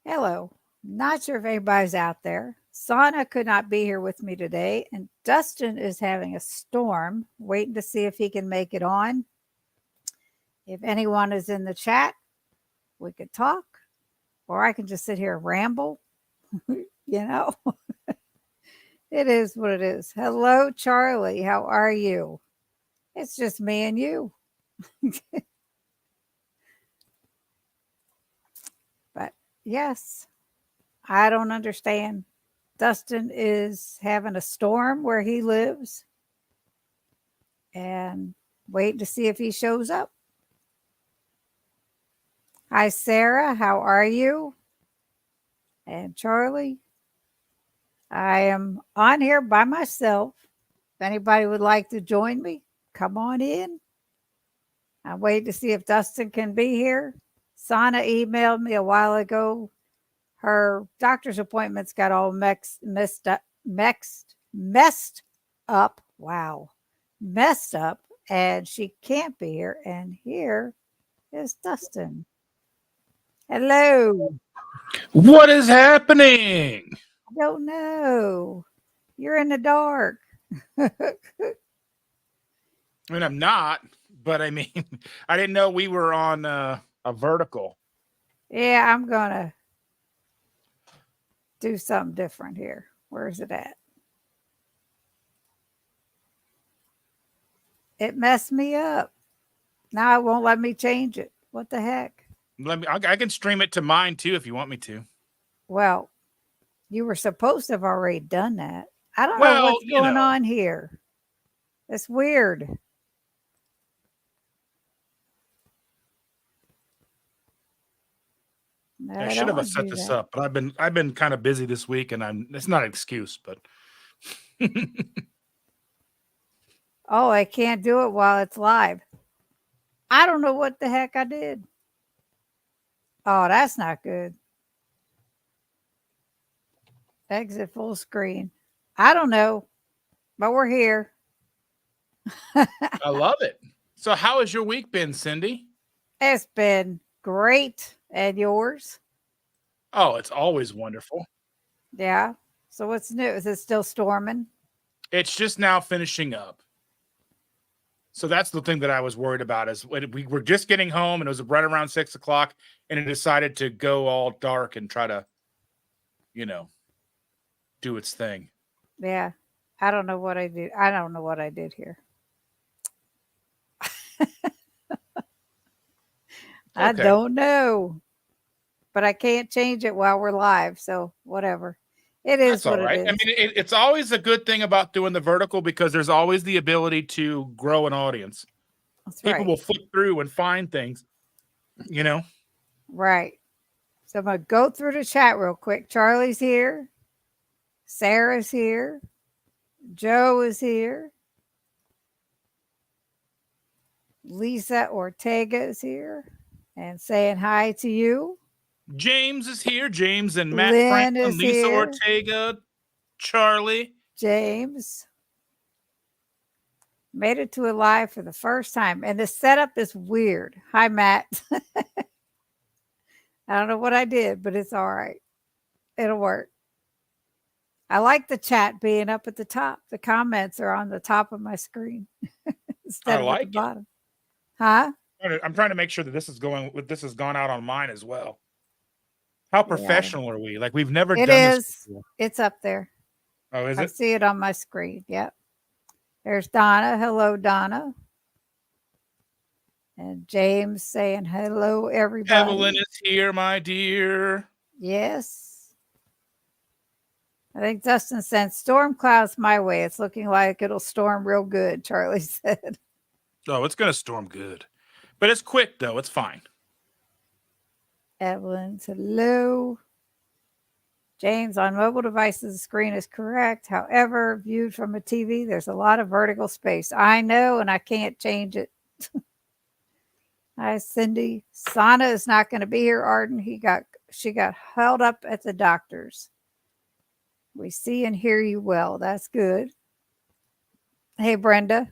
Hello. Not sure if anybody's out there. Sana could not be here with me today, and Dustin is having a storm, waiting to see if he can make it on. If anyone is in the chat, we could talk, or I can just sit here and ramble. you know, it is what it is. Hello, Charlie. How are you? It's just me and you. But yes, I don't understand. Dustin is having a storm where he lives and waiting to see if he shows up. Hi, Sarah. How are you? And Charlie, I am on here by myself. If anybody would like to join me, come on in. I'm waiting to see if Dustin can be here. Sana emailed me a while ago. Her doctor's appointments got all messed up. Wow. Messed up. And she can't be here. And here is Dustin. Hello. What is happening? I don't know. You're in the dark. I mean, I'm not, but I mean, I didn't know we were on a vertical. Yeah, I'm going to do something different here. Where is it at? It messed me up. Now it won't let me change it. What the heck? I can stream it to mine too if you want me to. Well, you were supposed to have already done that. I don't know Well, what's going on here. It's weird. No, I should have set this up, but I've been kind of busy this week, and it's not an excuse, but oh, I can't do it while it's live. I don't know what the heck I did. Oh, that's not good. Exit full screen. I don't know, but we're here. I love it. So, how has your week been, Cindy? It's been great. And yours? Oh, it's always wonderful. Yeah. So what's new? Is it still storming? It's just now finishing up. So that's the thing that I was worried about is when we were just getting home and it was right around 6:00 and it decided to go all dark and try to, do its thing. Yeah. I don't know what I did. I don't know what I did here. I don't know. But I can't change it while we're live. So whatever. It is what it is. I mean, it's always a good thing about doing the vertical because there's always the ability to grow an audience. That's People will flip through and find things, Right. So I'm going to go through the chat real quick. Charlie's here. Sarah's here. Joe is here. Lisa Ortega is here and saying hi to you. James is here. James and Matt Franklin, Lisa here. Ortega, Charlie. James made it to a live for the first time. And the setup is weird. Hi, Matt. I don't know what I did, but it's all right. It'll work. I like the chat being up at the top. The comments are on the top of my screen instead of at the bottom. Huh? I'm trying to make sure that this has gone out on mine as well. How professional are we? Like we've never done this before. It's up there. Oh, is it? I see it on my screen. Yep. There's Donna. Hello, Donna. And James saying hello, everybody. Evelyn is here, my dear. Yes. I think Dustin sent storm clouds my way. It's looking like it'll storm real good, Charlie said. Oh, it's going to storm good. But it's quick, though. It's fine. Evelyn's hello. James, on mobile devices, the screen is correct. However, viewed from a TV, there's a lot of vertical space. I know, and I can't change it. Hi, Cindy. Sana is not going to be here, Arden. She got held up at the doctor's. We see and hear you well. That's good. Hey, Brenda.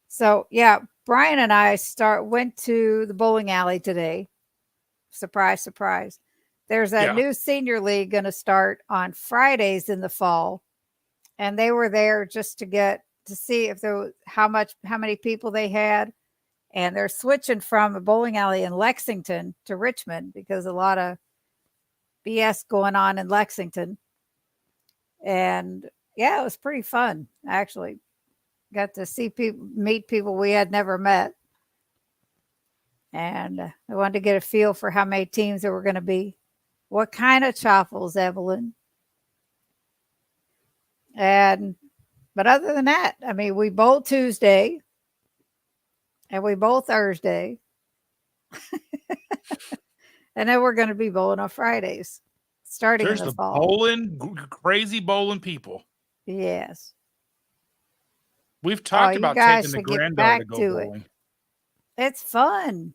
So, yeah, Brian and I went to the bowling alley today. Surprise, surprise. There's a Yeah. new senior league going to start on Fridays in the fall, and they were there just to see if there was how many people they had, and they're switching from a bowling alley in Lexington to Richmond because a lot of BS going on in Lexington. And yeah, it was pretty fun actually. Got to see people, meet people we had never met, and I wanted to get a feel for how many teams there were going to be. What kind of chaffles, Evelyn? But other than that, I mean, we bowl Tuesday and we bowl Thursday. And then we're going to be bowling on Fridays starting There's in the the fall. crazy bowling people. Yes. We've talked You about guys taking the should get granddaughter to back go to it. bowling. It's fun.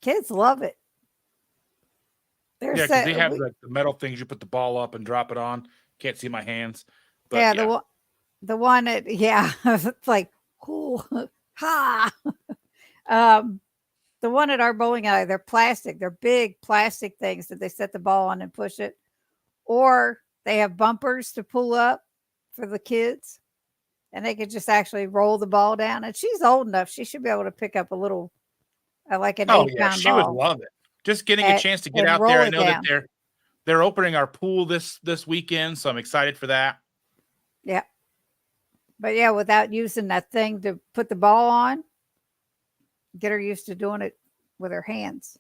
Kids love it. Yeah, because they have the metal things you put the ball up and drop it on. Can't see my hands. But yeah, the one that it's like cool. Ha. The one at our bowling alley, they're plastic. They're big plastic things that they set the ball on and push it. Or they have bumpers to pull up for the kids. And they could just actually roll the ball down. And she's old enough. She should be able to pick up a little, like an 8-pound she would ball. love it. Just getting a chance to get out there. I know that they're opening our pool this weekend, so I'm excited for that. Yeah. But yeah, without using that thing to put the ball on, get her used to doing it with her hands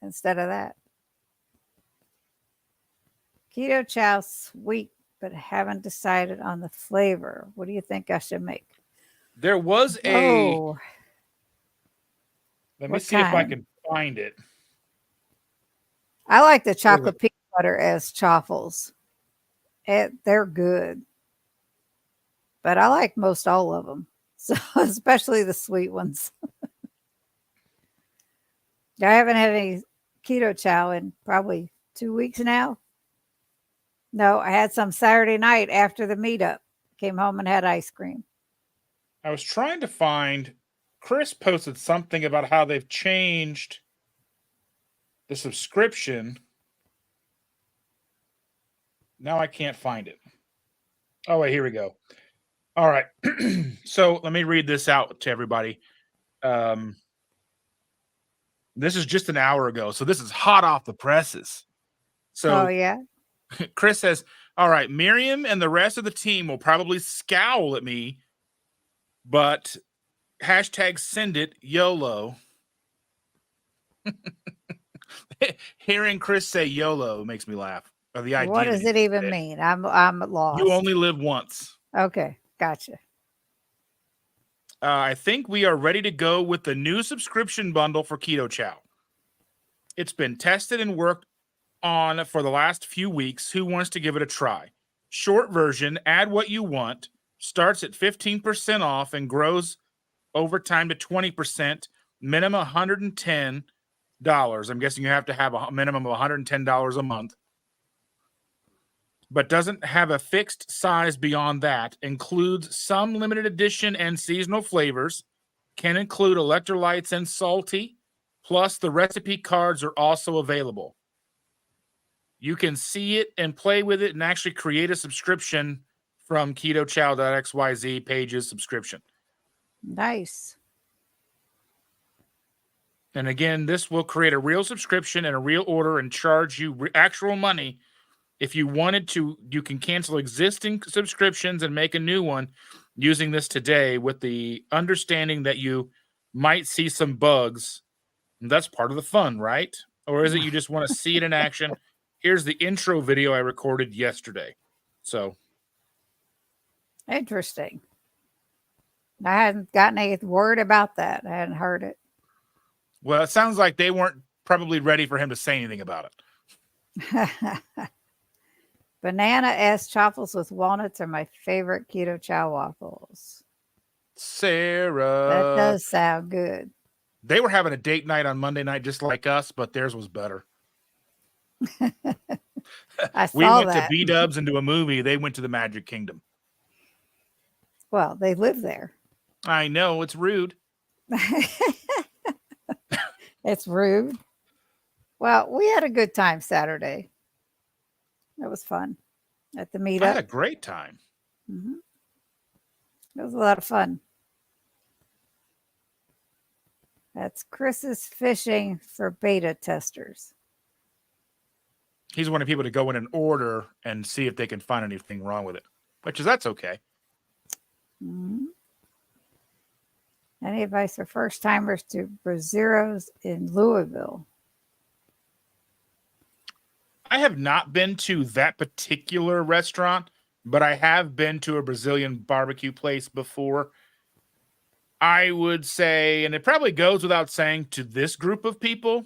instead of that. Keto chow, sweet, but haven't decided on the flavor. What do you think I should make? There was let me see if I can find it. I like the chocolate peanut butter as chaffles. They're good. But I like most all of them. So especially the sweet ones. I haven't had any keto chow in probably 2 weeks now. No, I had some Saturday night after the meetup. Came home and had ice cream. I was trying to find, Chris posted something about how they've changed the subscription. Now I can't find it. Oh, wait, here we go. All right. So let me read this out to everybody. This is just an hour ago. So this is hot off the presses. So yeah. Chris says, all right, Miriam and the rest of the team will probably scowl at me, but hashtag send it YOLO. Hearing Chris say YOLO makes me laugh. Or the idea. What does it even mean? I'm lost. You only live once. Okay, gotcha. I think we are ready to go with the new subscription bundle for Keto Chow. It's been tested and worked on for the last few weeks. Who wants to give it a try? Short version, add what you want, starts at 15% off and grows over time to 20%, minimum $110. I'm guessing you have to have a minimum of $110 a month. But doesn't have a fixed size beyond that. Includes some limited edition and seasonal flavors. Can include electrolytes and salty. Plus, the recipe cards are also available. You can see it and play with it and actually create a subscription from ketochow.xyz pages subscription. Nice. And again, this will create a real subscription and a real order and charge you actual money. If you wanted to, you can cancel existing subscriptions and make a new one using this today with the understanding that you might see some bugs. And that's part of the fun, right? Or is it you just want to see it in action? Here's the intro video I recorded yesterday. So interesting. I hadn't gotten any word about that. I hadn't heard it. Well, it sounds like they weren't probably ready for him to say anything about it. Banana S chaffles with walnuts are my favorite keto chow waffles. Sarah. That does sound good. They were having a date night on Monday night just like us, but theirs was better. We went to B-Dubs and to a movie. They went to the Magic Kingdom. Well, they live there. I know. It's rude. It's rude. Well, we had a good time Saturday. It was fun at the I had meetup. a great time. Hmm. It was a lot of fun. That's Chris's fishing for beta testers. He's wanting people to go in and order and see if they can find anything wrong with it, which is that's okay. Mhm. Any advice for first timers to Brazeros in Louisville? I have not been to that particular restaurant, but I have been to a Brazilian barbecue place before. I would say, and it probably goes without saying to this group of people,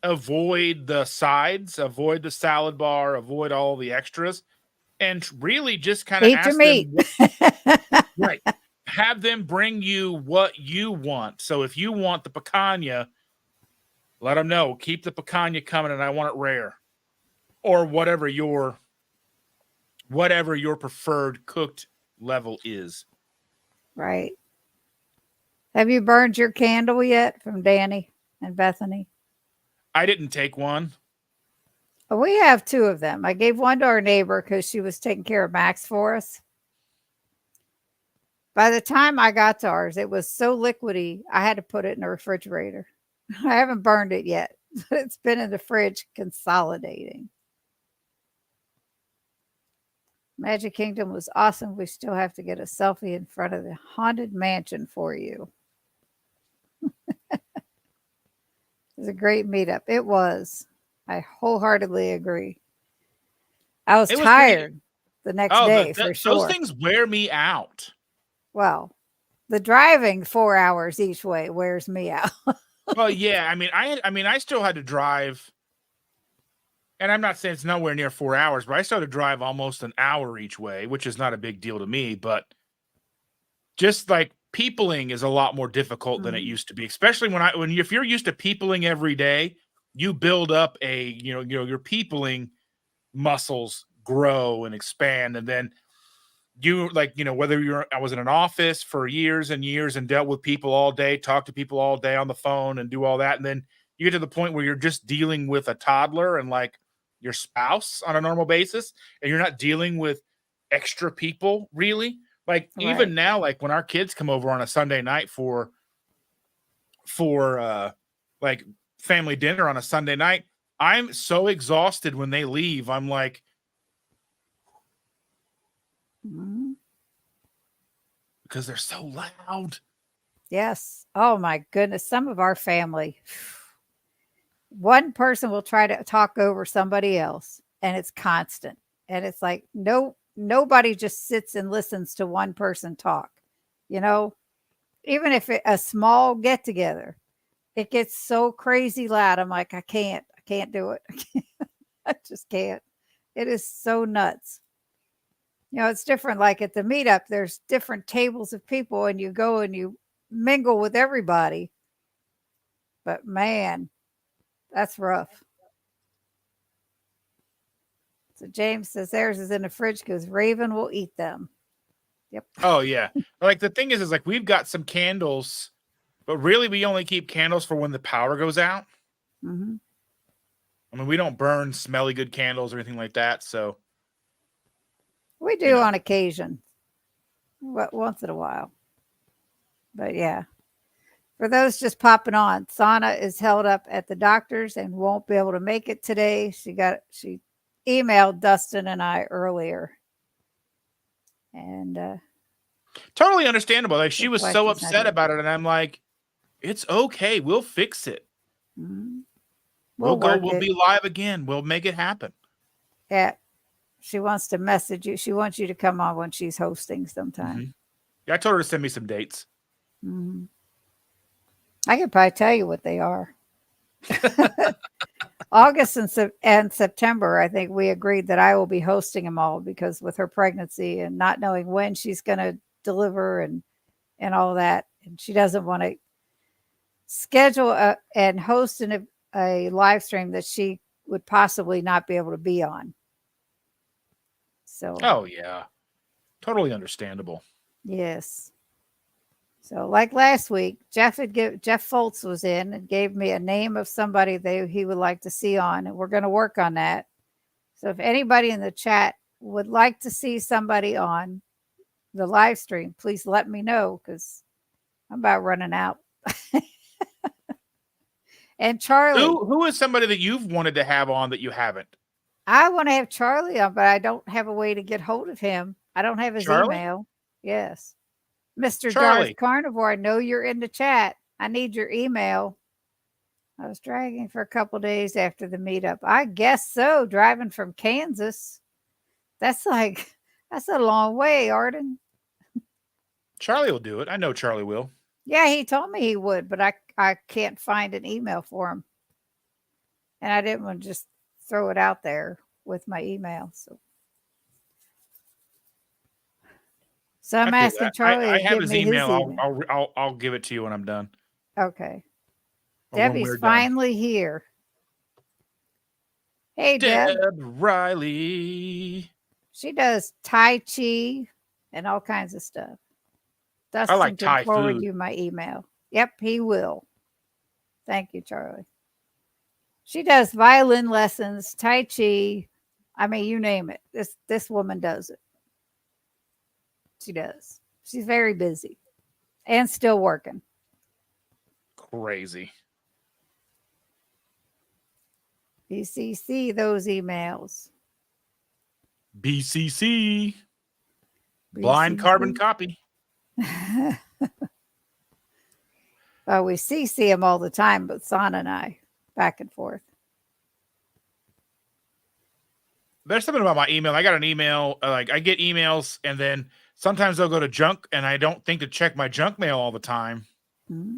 avoid the sides, avoid the salad bar, avoid all the extras, and really just kind of Eat your ask them meat. right. Have them bring you what you want. So if you want the picanha, let them know. Keep the picanha coming, and I want it rare, or whatever your preferred cooked level is. Right. Have you burned your candle yet from Danny and Bethany? I didn't take one. We have two of them. I gave one to our neighbor because she was taking care of Max for us. By the time I got to ours, it was so liquidy, I had to put it in the refrigerator. I haven't burned it yet, but it's been in the fridge consolidating. Magic Kingdom was awesome. We still have to get a selfie in front of the Haunted Mansion for you. It was a great meetup. It was. I wholeheartedly agree. I was It was pretty. tired the next Oh, day for those sure. things wear me out. Well, the driving 4 hours each way wears me out. Well, yeah. I still had to drive, and I'm not saying it's nowhere near 4 hours, but I still had to drive almost an hour each way, which is not a big deal to me. But just like peopling is a lot more difficult than it used to be, especially if you're used to peopling every day, you build up your peopling muscles grow and expand, and then whether I was in an office for years and years and dealt with people all day, talked to people all day on the phone and do all that, and then you get to the point where you're just dealing with a toddler and like your spouse on a normal basis, and you're not dealing with extra people really. Like Right. even now, like when our kids come over on a Sunday night for like family dinner on a Sunday night, I'm so exhausted when they leave. I'm like, Mhm. because they're so loud. Yes. Oh my goodness. Some of our family, one person will try to talk over somebody else, and it's constant. And it's like, no, nobody just sits and listens to one person talk. You know, even if a small get together, it gets so crazy loud. I'm like, I can't do it. I just can't. It is so nuts. You know, it's different. Like at the meetup, there's different tables of people, and you go and you mingle with everybody. But man, that's rough. So James says theirs is in the fridge because Raven will eat them. Yep. Oh yeah. Like the thing is like we've got some candles, but really we only keep candles for when the power goes out. Hmm. I mean, we don't burn smelly good candles or anything like that. So, We you do know. on occasion, once in a while. But yeah, for those just popping on, Sana is held up at the doctor's and won't be able to make it today. She emailed Dustin and I earlier, and Totally understandable. Like she that's was why so she's not upset here. about it, and I'm like, it's okay. We'll fix it. Mhm. We'll We'll go. work We'll it. be live again. We'll make it happen. Yeah, she wants to message you. She wants you to come on when she's hosting sometime. Mm-hmm. Yeah, I told her to send me some dates. Mhm. I could probably tell you what they are. August and September, I think we agreed that I will be hosting them all because with her pregnancy and not knowing when she's going to deliver and all that, and she doesn't want to schedule and host a live stream that she would possibly not be able to be on. So Oh yeah, totally understandable. yes, So, like last week, Jeff Foltz was in and gave me a name of somebody he would like to see on, and we're going to work on that. So, if anybody in the chat would like to see somebody on the live stream, please let me know because I'm about running out. And Charlie, Who is somebody that you've wanted to have on that you haven't? I want to have Charlie on, but I don't have a way to get hold of him. I don't have his Charlie? email. Yes. Mr. Charlie. Darth Carnivore, I know you're in the chat. I need your email. I was dragging for a couple days after the meetup. I guess so. Driving from Kansas. That's a long way, Arden. Charlie will do it. I know Charlie will. Yeah, he told me he would, but I can't find an email for him. And I didn't want to just throw it out there with my email. So I'm asking Charlie I to have give his me email. his email. I'll give it to you when I'm done. Okay. Or when Debbie's we're done. finally here. Hey, Deb. Riley. She does Tai Chi and all kinds of stuff. Dustin I like can Thai forward food. you my email. Yep, he will. Thank you, Charlie. She does violin lessons, Tai Chi. I mean, you name it. This woman does it. She does. She's very busy and still working. Crazy. BCC those emails. BCC. Blind carbon copy. Well, we CC him all the time, but Sana and I back and forth. There's something about my email. I got an email, like I get emails and then sometimes they'll go to junk and I don't think to check my junk mail all the time. Mm-hmm.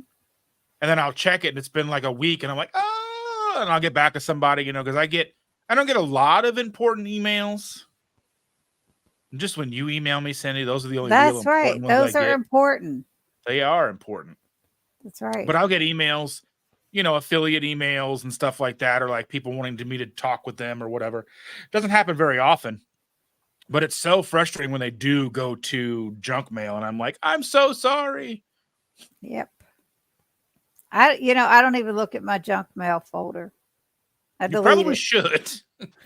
And then I'll check it and it's been like a week and I'm like, oh, and I'll get back to somebody, because I don't get a lot of important emails. Just when you email me, Cindy, those are the only real important ones. Those are important. They are important. That's right. But I'll get emails, affiliate emails and stuff like that, or like people wanting me to talk with them or whatever. It doesn't happen very often, but it's so frustrating when they do go to junk mail and I'm like, I'm so sorry. Yep. I don't even look at my junk mail folder. You probably should.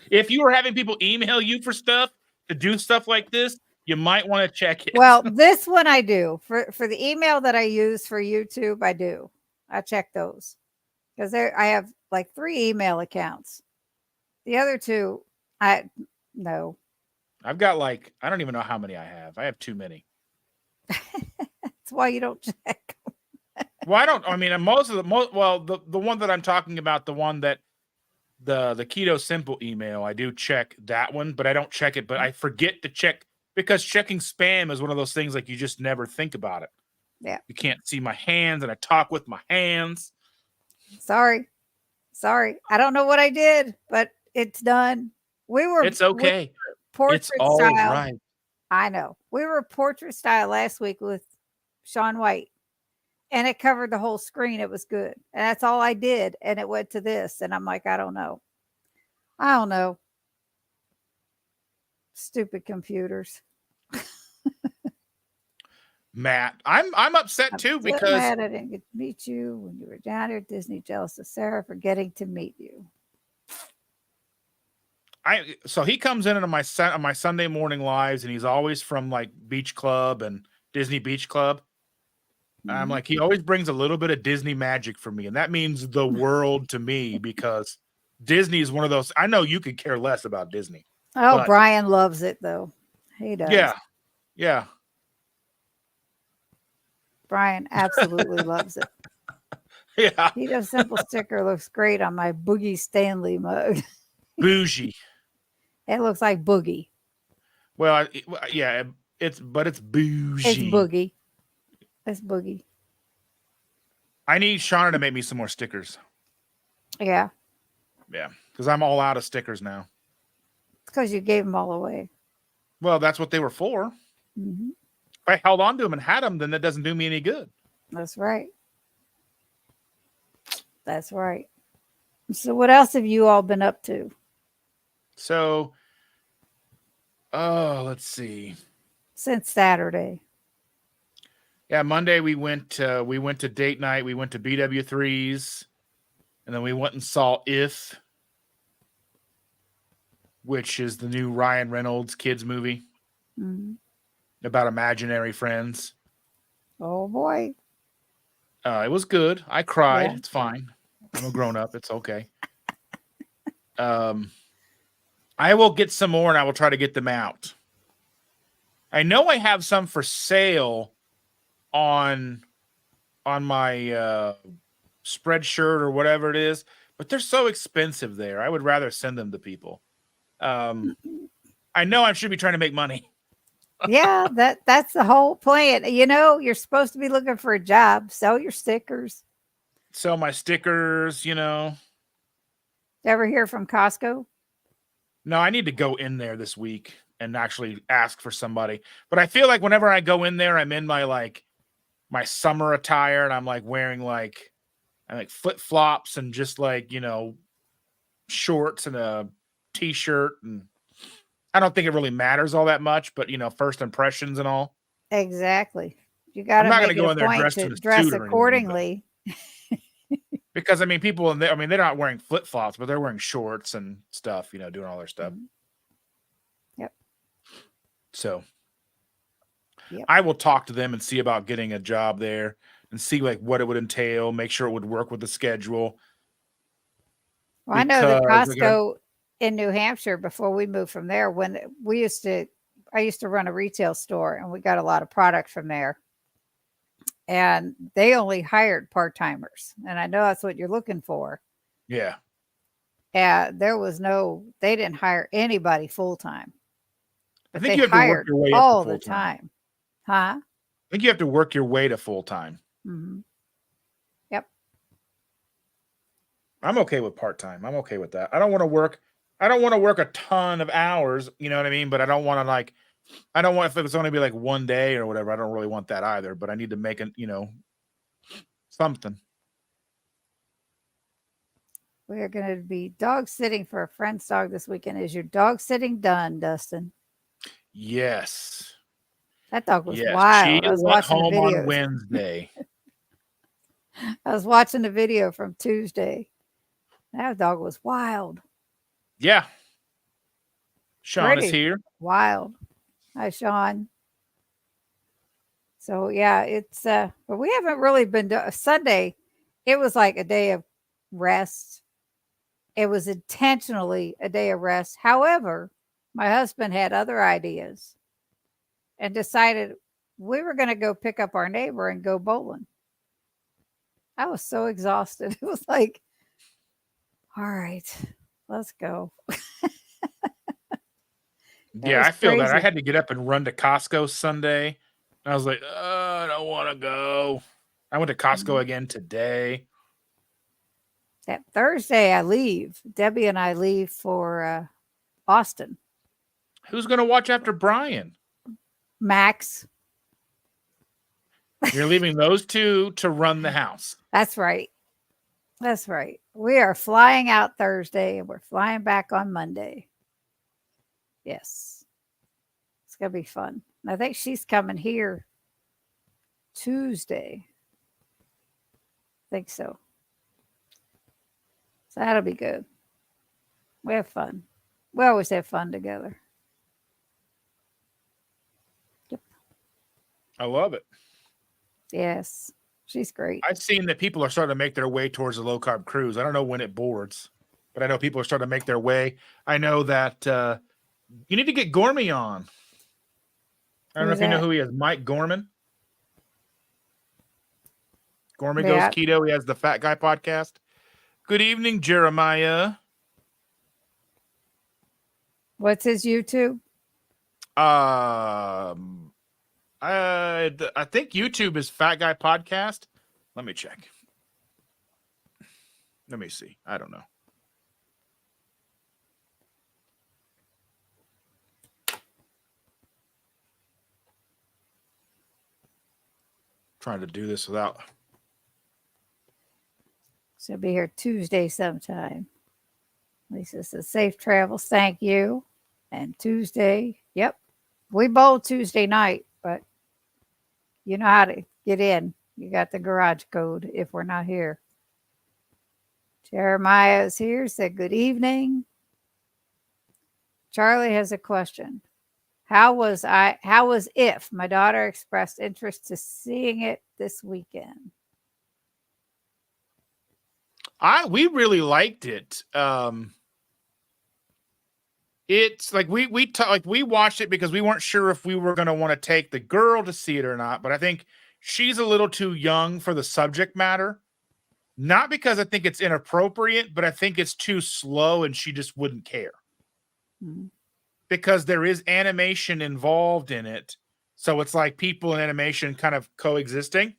If you were having people email you for stuff to do stuff like this, you might want to check it. Well, this one I do for the email that I use for YouTube. I do. I check those because I have like 3 email accounts. The other 2, no. I've got I don't even know how many I have. I have too many. That's why you don't check. Well, the one that I'm talking about, the one that the Keto Simple email, I do check that one, but I don't check it, but I forget to check because checking spam is one of those things like you just never think about it. Yeah. You can't see my hands and I talk with my hands. Sorry. I don't know what I did, but it's done. It's okay. Portrait it's all style. right. I know. We were portrait style last week with Sean White. And it covered the whole screen. It was good. And that's all I did. And it went to this. And I'm like, I don't know. Stupid computers. Matt, I'm upset too because Matt, I didn't get to meet you when you were down here at Disney. Jealous of Sarah for getting to meet you. So he comes in on my Sunday morning lives and he's always from like Beach Club and Disney Beach Club. Mm-hmm. I'm like, he always brings a little bit of Disney magic for me. And that means the world to me because Disney is one of those. I know you could care less about Disney. Oh, Brian loves it though. He does. Yeah. Brian absolutely loves it. Yeah. Keto Simple sticker looks great on my Boogie Stanley mug. Bougie. It looks like Boogie. Well, yeah, it's bougie. It's Boogie. It's Boogie. I need Shauna to make me some more stickers. Yeah. Yeah, because I'm all out of stickers now. It's because you gave them all away. Well, that's what they were for. Mm-hmm. If I held on to them and had them, then that doesn't do me any good. That's right. That's right. So what else have you all been up to? So, let's see. Since Saturday. Yeah, Monday we went to date night. We went to BW3's, and then we went and saw If, which is the new Ryan Reynolds kids movie Mhm. about imaginary friends. Oh boy. It was good. I cried. Yeah. It's fine. I'm a grown up. It's okay. I will get some more and I will try to get them out. I know I have some for sale on my Spreadshirt or whatever it is, but they're so expensive there. I would rather send them to people. I know I should be trying to make money. Yeah, that's the whole plan. You know, you're supposed to be looking for a job. Sell your stickers. Sell my stickers, you know. Ever hear from Costco? No, I need to go in there this week and actually ask for somebody. But I feel like whenever I go in there, I'm in my summer attire and I'm like wearing like flip flops and just like, shorts and a t-shirt. And I don't think it really matters all that much, but first impressions and all. Exactly. You got I'm to not going to make it go a in there point dressed to in a dress suit or anything. accordingly. Because people in there, they're not wearing flip flops, but they're wearing shorts and stuff, doing all their stuff. Yep. So Yep. I will talk to them and see about getting a job there and see like what it would entail, make sure it would work with the schedule. Well, I know that Because Costco in New Hampshire, before we moved from there, when I used to run a retail store and we got a lot of product from there. And they only hired part-timers. And I know that's what you're looking for. yeah, They didn't hire anybody full-time. I But think they you have to work hired your way up to all full the time. time. Huh? I think you have to work your way to full time. Mm-hmm. Yep. I'm okay with part time. I'm okay with that. I don't want to work a ton of hours, you know what I mean? But I don't want to I don't want if it's only be like one day or whatever. I don't really want that either. But I need to make it, something. We are going to be dog sitting for a friend's dog this weekend. Is your dog sitting done, Dustin? Yes. That dog was Yes. She wild. I was went watching the home on videos. Wednesday. I was watching the video from Tuesday. That dog was wild. Yeah. Sean is Pretty here. wild. Hi, Sean. So yeah, it's but we haven't really been Sunday. It was like a day of rest. It was intentionally a day of rest. However, my husband had other ideas and decided we were going to go pick up our neighbor and go bowling. I was so exhausted. It was like, all right, let's go. Yeah, I feel that. I had to get up and run to Costco Sunday. I was like, I don't want to go. I went to Costco again today. That Thursday I leave. Debbie and I leave for Austin. Who's going to watch after Brian? Max. You're leaving those two to run the house. That's right. That's right. We are flying out Thursday and we're flying back on Monday. Yes. It's going to be fun. I think she's coming here Tuesday. I think so. So that'll be good. We have fun. We always have fun together. Yep. I love it. Yes. She's great. I've seen that people are starting to make their way towards the low carb cruise. I don't know when it boards, but I know people are starting to make their way. I know that you need to get Gormy on. I don't know if you know who he is. Mike Gorman. Gormy Goes Keto. He has the Fat Guy podcast. Good evening, Jeremiah. What's his YouTube? I think YouTube is Fat Guy Podcast. Let me check. Let me see. I don't know. Trying to do this without. She'll be here Tuesday sometime. Lisa says, safe travels. Thank you. And Tuesday, yep. We bowled Tuesday night, but you know how to get in. You got the garage code if we're not here. Jeremiah is here, said good evening. Charlie has a question. How was If? My daughter expressed interest to seeing it this weekend. We really liked it. It's like we watched it because we weren't sure if we were going to want to take the girl to see it or not, but I think she's a little too young for the subject matter. Not because I think it's inappropriate, but I think it's too slow and she just wouldn't care. Mm-hmm. Because there is animation involved in it. So it's like people and animation kind of coexisting.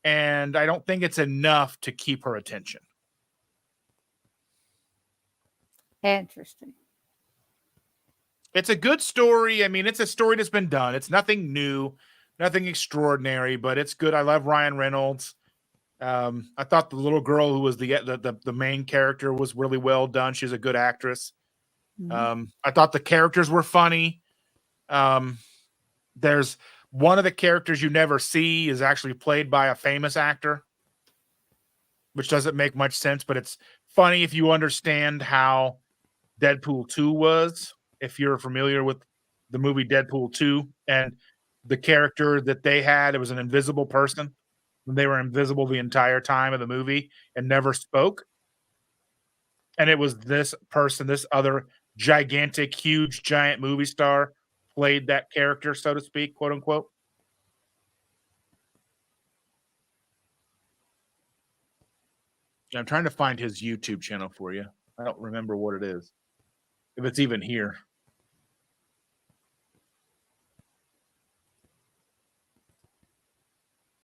And I don't think it's enough to keep her attention. Interesting. It's a good story. I mean, it's a story that's been done. It's nothing new, nothing extraordinary, but it's good. I love Ryan Reynolds. I thought the little girl who was the main character was really well done. She's a good actress. Mm-hmm. I thought the characters were funny. There's one of the characters you never see is actually played by a famous actor, which doesn't make much sense, but it's funny if you understand how Deadpool 2 was. If you're familiar with the movie Deadpool 2 and the character that they had, it was an invisible person. They were invisible the entire time of the movie and never spoke. And it was this person, this other gigantic, huge, giant movie star played that character, so to speak, quote unquote. I'm trying to find his YouTube channel for you. I don't remember what it is. If it's even here.